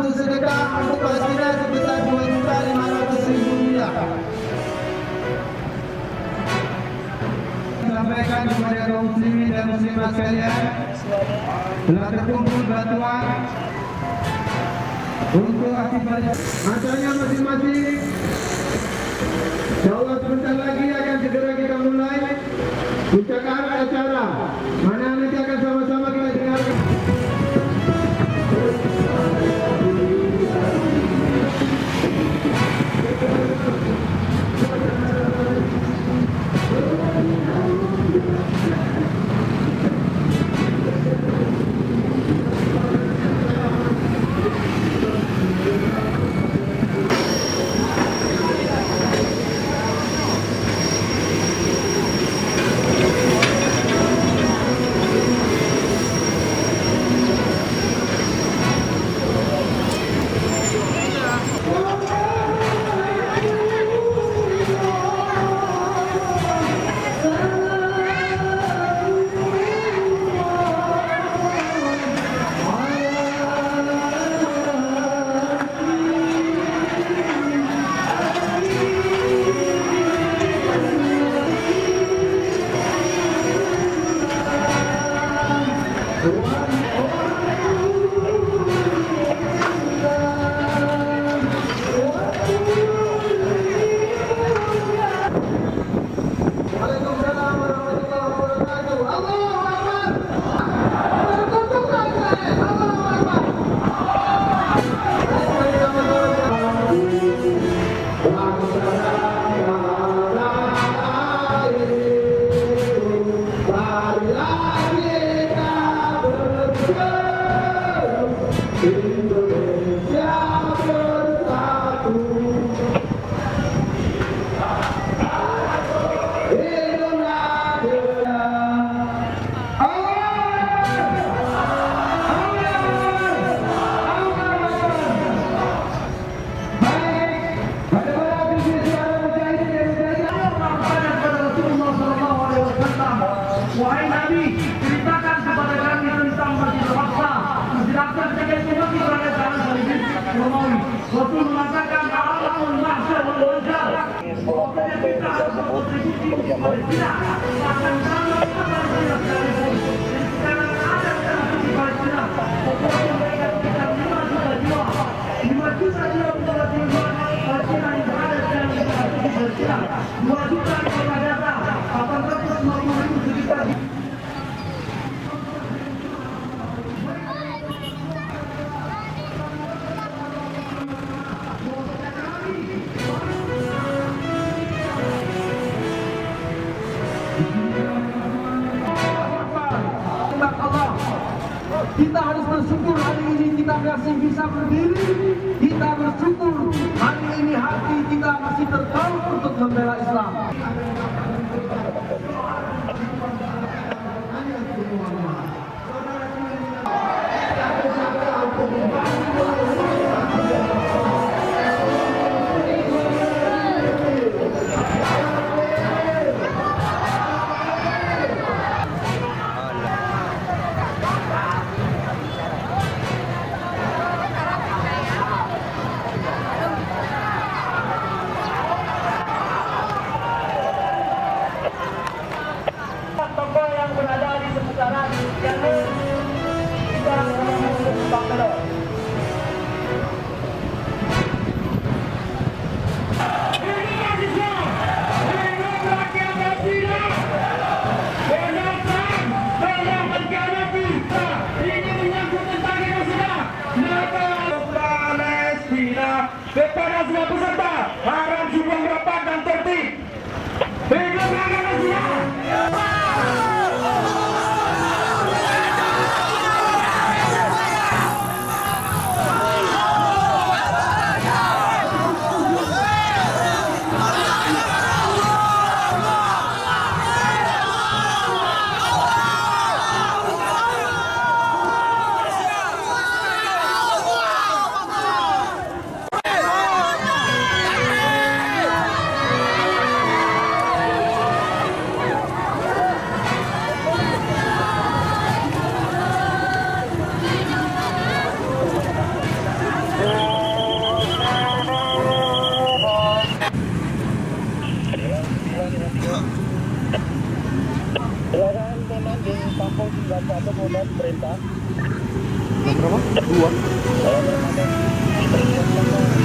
untuk sedekah untuk Palestina sebesar 2.500.000 rupiah. Sampaikan kepada kaum muslimin dan muslimat sekalian, telah terkumpul bantuan untuk akibat acaranya masing-masing. Insyaallah sebentar lagi akan segera kita mulai puncak acara, mana nanti akan sama-sama kita dengarkan. Wahai Nabi, ceritakan kepada kami tentang Masjidil Aqsa. Menjelaskan sebagai umat di berada dalam Salibin Romawi. Rasul mengatakan Allahul Mahsyar wal Wajal. Pokoknya kita harus berkontribusi Palestina. Akan sama Palestina sekalipun. Dan sekarang ada dalam di Palestina. Pokoknya mereka sekitar 5 juta jiwa. 5 juta jiwa mendapat jiwa Palestina yang berada dalam di Palestina. 2 juta di kota Gaza. 850.000 sekitar. Kita harus bersyukur hari ini kita masih bisa berdiri. Kita bersyukur hari ini hati kita masih terpaut untuk membela Islam. Berapa? 2.